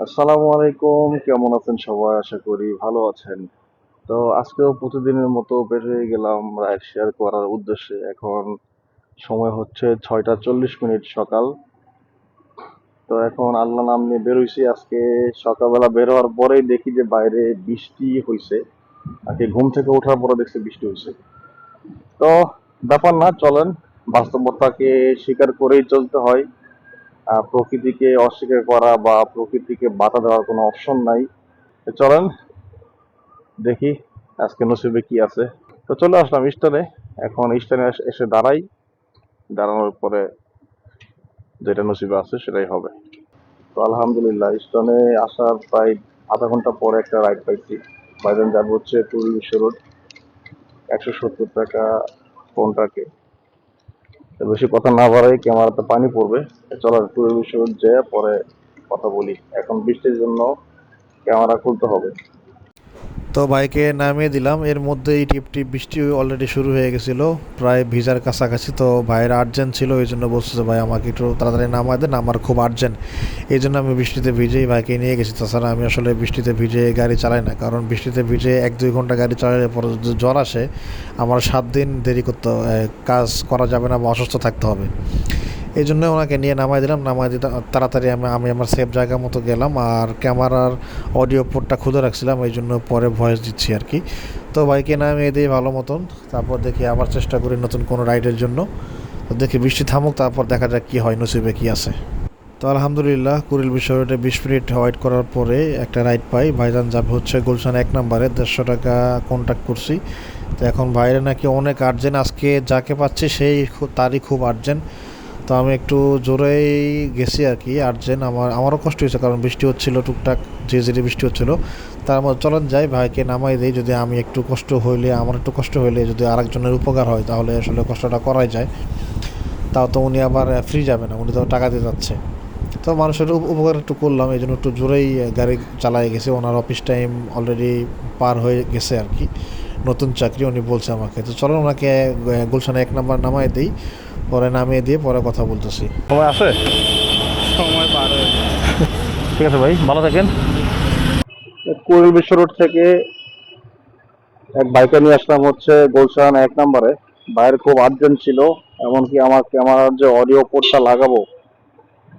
আসসালামু আলাইকুম, কেমন আছেন সবাই? আশা করি ভালো আছেন। তো আজকেও প্রতিদিনের মতো বের হয়ে গেলাম রাইড শেয়ার করার উদ্দেশ্যে। এখন সময় হচ্ছে 6টা 40 মিনিট সকাল। তো এখন আল্লাহ নাম নিয়ে বেরোইছি। আজকে সকালবেলা বের হওয়ার পরেই দেখি যে বাইরে বৃষ্টি হইছে। আজকে ঘুম থেকে ওঠার পরে দেখছি বৃষ্টি হইছে। তো ব্যাপার না, চলেন বাস্তবতাকে স্বীকার করেই চলতে হয়। প্রকৃতিকে অস্বীকার করা বা প্রকৃতিকে বাধা দেওয়ার কোনো অপশন নাই। তো চলেন দেখি আজকে নসিবে কি আছে। তো চলে আসলাম স্টানে। এখন স্টানে এসে দাঁড়াই। দাঁড়ানোর পরে যেটা নসিবে আছে সেটাই হবে। তো আলহামদুলিল্লাহ স্টানে আসার প্রায় আধা ঘন্টা পরে একটা রাইড পাইছি। বাইরেন যাবো হচ্ছে টুরি বিশ্ব রোড, 170 টাকা কোনটাকে। তো বেশি কথা না বাড়াই, ক্যামেরাতে পানি পড়বে। চলো টুরি বিশ্ব রোড যেয়ে পরে কথা বলি। এখন বৃষ্টির জন্য ক্যামেরা খুলতে হবে। তো ভাইকে নামিয়ে দিলাম, এর মধ্যেই টিপ টিপ বৃষ্টি অলরেডি শুরু হয়ে গেছিল, প্রায় ভিজার কাছাকাছি। তো ভাইয়ের আর্জেন্ট ছিল, এই জন্য বলছে যে ভাই আমাকে একটু তাড়াতাড়ি নামায় দেন, আমার খুব আর্জেন্ট। এই জন্য আমি বৃষ্টিতে ভিজেই ভাইকে নিয়ে গেছি। তাছাড়া আমি আসলে বৃষ্টিতে ভিজে গাড়ি চালাই না, কারণ বৃষ্টিতে ভিজে 1-2 ঘন্টা গাড়ি চালালে পরে যদি জ্বর আসে, আমার 7 দিন দেরি করতে কাজ করা যাবে না বা অসুস্থ থাকতে হবে। এই জন্য ওনাকে নিয়ে নামাই দিলাম, নামাই দিতে তাড়াতাড়ি আমি আমার সেফ জায়গা মতো গেলাম। আর ক্যামেরার অডিও পোর্টটা খুলে রাখছিলাম, এই জন্য পরে ভয়েস দিচ্ছি আর কি। তো বাইকে নামিয়ে দিই ভালো মতন, তারপর দেখি আবার চেষ্টা করি নতুন কোনো রাইডের জন্য। তো দেখি বৃষ্টি থামুক, তারপর দেখা যাক কী হয়, নসিবে কী আছে। তো আলহামদুলিল্লাহ কুড়িল বিশ্ব রোডে 20 মিনিট ওয়েট করার পরে একটা রাইড পাই। ভাইজান যাবে হচ্ছে গুলশান 1 নম্বরে, 150 টাকা কন্ট্যাক্ট করছি। তো এখন ভাইরে নাকি অনেক আর্জেন্ট, আজকে যাকে পাচ্ছি সেই তারই খুব আর্জেন্ট। তো আমি একটু জোরেই গেছি আর কি, আর্জেন্ট। আমারও কষ্ট হয়েছে, কারণ বৃষ্টি হচ্ছিল টুকটাক, ঝিরিঝিরি বৃষ্টি হচ্ছিল। তার মধ্যে চলেন যাই, ভাইকে নামাই দিই। যদি আমি একটু কষ্ট হইলে, আমার একটু কষ্ট হইলে যদি আরেকজনের উপকার হয়, তাহলে আসলে কষ্টটা করাই যায়। তাও তো উনি আবার ফ্রি যাবে না, উনি তো টাকা দিয়ে যাচ্ছে। তো মানুষের উপকার একটু করলাম, এই জন্য একটু জোরেই গাড়ি চালাই গেছে। ওনার অফিস টাইম অলরেডি পার হয়ে গেছে আর কি, নতুন চাকরি উনি বলছে আমাকে। তো চলো ওনাকে গুলশানে 1 নম্বর নামাই দিই, পরে নামিয়ে দিয়ে পরে কথা বলতেছি। সময় আছে? সময় পার হয়ে যায়। ঠিক আছে ভাই, ভালো থাকেন। কুড়িল বিশ্ব রোড থেকে এক বাইকে নিয়ে আসলাম হচ্ছে গুলশান 1 নম্বরে। ভাইয়ের খুব আর্জেন্ট ছিল, এমনকি আমার ক্যামেরার যে অডিও পোর্টটা লাগাবো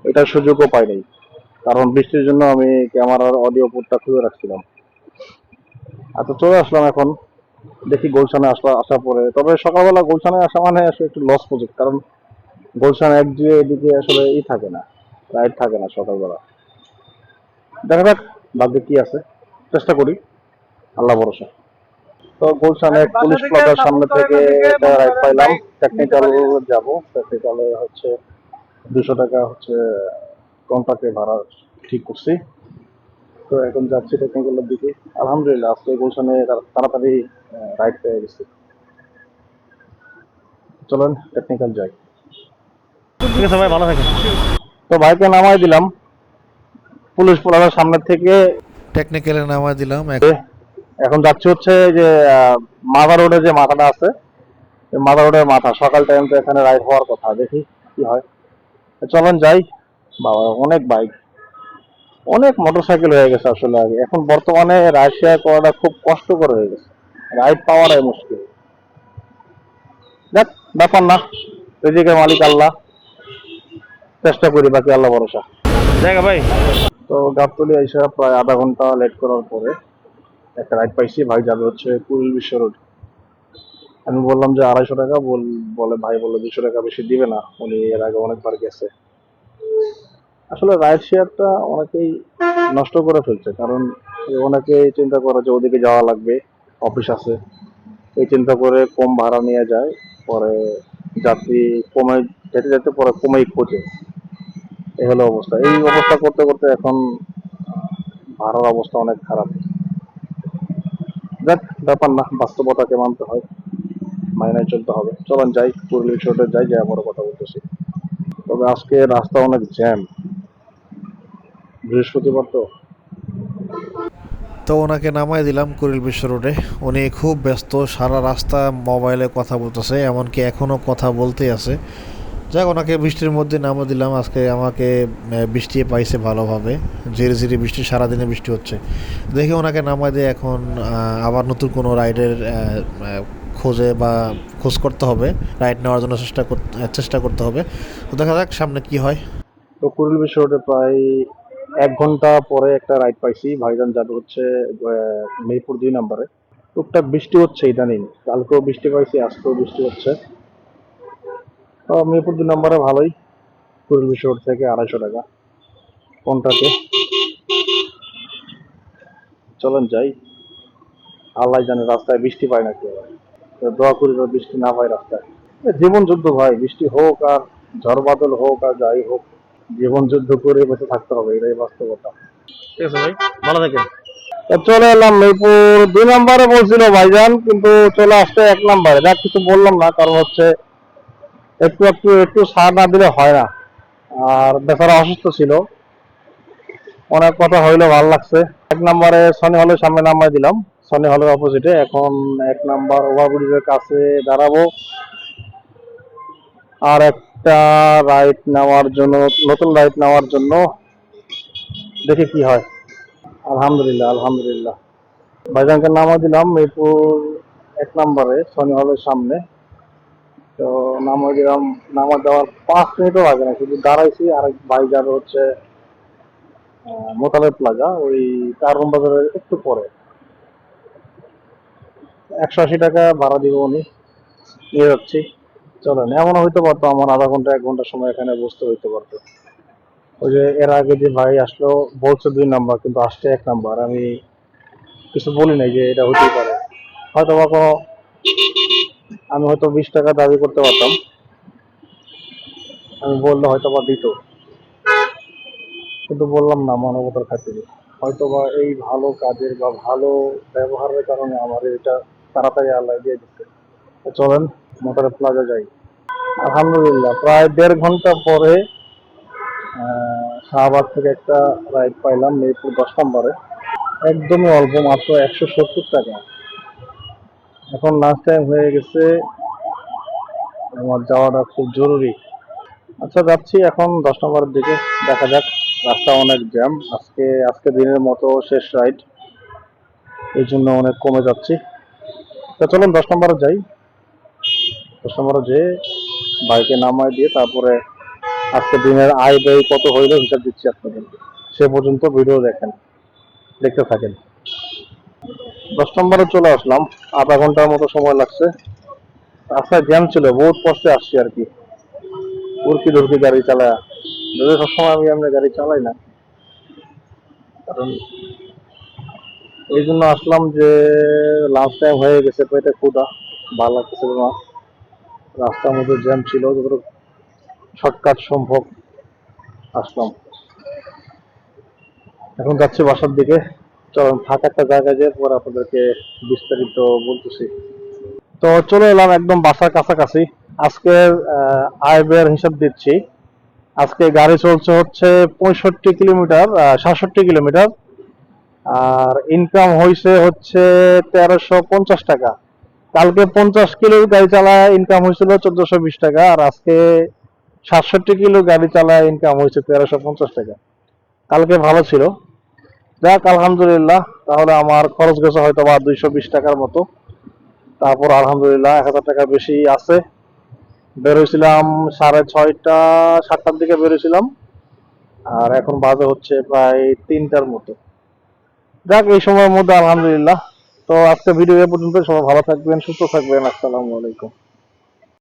এটার সুযোগও পাইনি, কারণ বৃষ্টির জন্য আমি ক্যামেরার অডিও পোর্টটা খুলে রাখছিলাম। তো চলে আসলাম এখন। দেখি গুলশানে আসার পরে, তবে সকালবেলা গুলশানে আসা মানে আসলে একটু লস প্রজেক্ট, কারণ গুলশান এক দিয়ে এদিকে আসলে থাকে না, রাইড থাকে না সকালবেলা। দেখা যাক ভাগ্যে কি আছে, চেষ্টা করি, আল্লাহ ভরসা। তো গুলশানে পুলিশ প্লাজার সামনে থেকে একটা রাইড পাইলাম। টেকনিক্যাল যাব, টেকনিক্যালে হচ্ছে 200 টাকা হচ্ছে কন্ট্রাক্টে ভাড়া ঠিক করছি। তো এখন যাচ্ছি টেকনিক্যালের দিকে। আলহামদুলিল্লাহ আজকে গুলশানে তাড়াতাড়ি রাইড পেয়ে গেছি। চলেন টেকনিক্যাল যাই। ঠিক আছে ভাই, ভালো থাকেন। তো বাইকে নামাই দিলাম পুলিশ প্লাজার সামনে থেকে। টেকনিক্যালে নামাই দিলাম এখন যাচ্ছি হচ্ছে যে মাথা রোডে যে মাথাটা আছে, মাথা রোডের মাথা। সকাল টাইম তো এখানে রাইড হওয়ার কথা, দেখি কি হয়। চলেন যাই। বাবা, অনেক বাইক, অনেক মোটরসাইকেল হয়ে গেছে আসলে। আগে এখন বর্তমানে রাইড শেয়ার করাটা খুব কষ্টকর হয়ে গেছে, রাইড পাওয়াটাই মুশকিল। দেখ, ব্যাপার না, রিজিকের মালিক আল্লাহ, চেষ্টা করি, বাকি আল্লাহ ভরসা। জায়গা ভাই। তো গাবতলী এসে প্রায় আধা ঘন্টা লেট করার পরে একটা রাইড পাইছি। ভাই যাবে হচ্ছে কুড়িল বিশ্ব রোড। আমি বললাম যে 250 টাকা, বলে ভাই বললো 200 টাকা বেশি দিবে না, উনি এর আগে অনেকবার গেছে। আসলে রাইড শেয়ারটা অনেকেই নষ্ট করে ফেলছে, কারণ অনেকে চিন্তা করে যে ওদিকে যাওয়া লাগবে, অফিস আছে, এই চিন্তা করে কম ভাড়া নিয়ে যায়। পরে যাত্রী কমে যেতে যেতে পরে কমেই খোঁজে। এই হলো অবস্থা। এই অবস্থা করতে করতে এখন ভাড়ার অবস্থা অনেক খারাপ। দেখ, ব্যাপার না, বাস্তবতাকে মানতে হয়, মাইনায় চলতে হবে। চলেন যাই, পুরুলিয়া শহরে যাই, যাই বড় কথা বলতেছি। তবে আজকে রাস্তা অনেক জ্যাম, বৃহস্পতিবার তো। তো ওনাকে নামাই দিলাম কুড়িল বিশ্ব রোডে। উনি খুব ব্যস্ত, সারা রাস্তা মোবাইলে কথা বলতেছে, এমনকি এখনও কথা বলতেই আছে। যাক, ওনাকে বৃষ্টির মধ্যে নামও দিলাম। আজকে আমাকে বৃষ্টি পাইছে ভালোভাবে, ঝিরি ঝিরি বৃষ্টি, সারাদিনে বৃষ্টি হচ্ছে দেখে ওনাকে নামাই দিয়ে এখন আবার নতুন কোনো রাইডের খোঁজে বা খোঁজ করতে হবে, রাইড নেওয়ার জন্য চেষ্টা করতে হবে। তো দেখা যাক সামনে কি হয়। তো কুড়িল বিশ্ব রোডে প্রায় 1 ঘন্টা পরে একটা রাইড পাইছি। ভাইজান যাবে হচ্ছে মিরপুর 2 নম্বরে। টুকটাক বৃষ্টি হচ্ছে ইদানিং, কালকেও বৃষ্টি পাইছি, আজকেও বৃষ্টি হচ্ছে। তো মিরপুর 2 নম্বরে ভালোই, কুড়িল বিশ্ব রোড থেকে 250 টাকা কোনটাতে। চলেন যাই, আল্লাহ জানে রাস্তায় বৃষ্টি পায় নাকি আবার। তো দোয়া করি যেন বৃষ্টি না পায় রাস্তায়। জীবন যুদ্ধ ভাই, বৃষ্টি হোক আর ঝড় বাদল হোক আর যাই হোক, জীবন যুদ্ধ করে বেঁচে থাকতে হবে, এটাই বাস্তবতা। ঠিক আছে ভাই, ভালো থাকেন। তো চলে এলাম মিরপুর 2 নম্বরে, বলছিল ভাইজান, কিন্তু চলে আসছে 1 নম্বরে। যাক, কিছু বললাম না, কারণ হচ্ছে একটু একটু একটু সার না দিলে হয় না। আর বেচারা অসুস্থ ছিল, অনেক কথা হইলো, ভালো লাগছে। 1 নম্বরে সনি হলের সামনে নামাই দিলাম, সনি হলের অপোজিটে। এখন 1 নম্বর ওভারব্রিজের কাছে দাঁড়াবো আর একটা রাইড নেওয়ার জন্য, নতুন রাইড নেওয়ার জন্য। দেখি কি হয়। আলহামদুলিল্লাহ, আলহামদুলিল্লাহ। ভাইজানকে নামা দিলাম মিরপুর 1 নম্বরে সনি হলের সামনে। তো নামা দিলাম, নামা দেওয়ার 5 মিনিটও লাগে না, শুধু দাঁড়াইছি। আরেক ভাই যাবে হচ্ছে মোতালেব প্লাজা, ওই কারণ বাজারের একটু পরে। 180 টাকা ভাড়া দিব, উনি নিয়ে যাচ্ছি। চলেন, এমন হইতে পারতো আমার আধা ঘন্টা 1 ঘন্টা সময় এখানে বসতে হইতে পারতো। ওই যে এর আগে যে ভাই আসলো, বলছে 2 নম্বর, কিন্তু আসছে 1 নম্বর। আমি কিছু বলি নাই যে এটা হতেই পারে। হয়তো বা কোনো, আমি হয়তো 20 টাকা দাবি করতে পারতাম, আমি বললে হয়তো বা দিত, কিন্তু বললাম না মানবতার খাতিরে। হয়তো বা এই ভালো কাজের বা ভালো ব্যবহারের কারণে আমার এটা তাড়াতাড়ি আল্লাহ দিয়ে দিচ্ছে। তো চলেন মোটর প্লাজা যাই। আলহামদুলিল্লাহ, প্রায় 1.5 ঘন্টা পরে শাহবাগ থেকে একটা রাইড পাইলাম মিরপুর 10 নম্বরে। একদমই অল্প, মাত্র 170 টাকা। এখন লাস্ট টাইম হয়ে গেছে, আমার যাওয়াটা খুব জরুরি। আচ্ছা, যাচ্ছি এখন 10 নম্বরের দিকে। দেখা যাক, রাস্তা অনেক জ্যাম আজকে। আজকে দিনের মতো শেষ রাইড, এই জন্য অনেক কমে যাচ্ছি। তো চলুন 10 নম্বরে যাই। 10 নম্বরে যেয়ে বাইকে নামাই দিয়ে তারপরে আজকে দিনের আয় ব্যয় কত হইলো হিসাব দিচ্ছি আপনাদের। সে পর্যন্ত ভিডিও দেখতে থাকেন। 10 নম্বরে চলে আসলাম, আধা ঘন্টার মতো সময় লাগছে। রাস্তায় জ্যাম ছিল, বহুত কষ্টে আসছি আর কি। উড়কি ধুরকি গাড়ি চালায়, যদি সবসময় আমি এমনি গাড়ি চালাই না, কারণ এই জন্য আসলাম যে লাঞ্চ টাইম হয়ে গেছে, পেটে ক্ষুধা, ভালো লাগতেছিল না। রাস্তার মধ্যে জ্যাম ছিল, যতটুকু শর্টকাট সম্ভব আসলাম। এখন যাচ্ছি বাসার দিকে। চলুন ফাঁকা একটা জায়গায় যেয়ে পরে আপনাদেরকে বিস্তারিত বলতেছি। তো চলে এলাম একদম বাসার কাছাকাছি। আজকের আয় ব্যয়ের হিসাব দিচ্ছি। আজকে গাড়ি চলছে হচ্ছে 65 কিলোমিটার, 67 কিলোমিটার। আর ইনকাম হয়েছে হচ্ছে 1350 টাকা। কালকে 50 কিলো গাড়ি চালায় ইনকাম হয়েছিল 1420 টাকা, আর আজকে 67 কিলো গাড়ি চালায় ইনকাম হয়েছে 1350 টাকা। কালকে ভালো ছিল। যাক, আলহামদুলিল্লাহ। তাহলে আমার খরচ গেছে হয়তো বা 220 টাকার মতো। তারপর আলহামদুলিল্লাহ 1000 টাকা বেশি আছে। বেরোইছিলাম 6:30 7টার দিকে বেরোইছিলাম, আর এখন বাজে হচ্ছে প্রায় 3টার মতো। যাক, এই সময়ের মধ্যে আলহামদুলিল্লাহ। তো আজকে ভিডিও এ পর্যন্ত। সবাই ভালো থাকবেন, সুস্থ থাকবেন। আসসালামু আলাইকুম।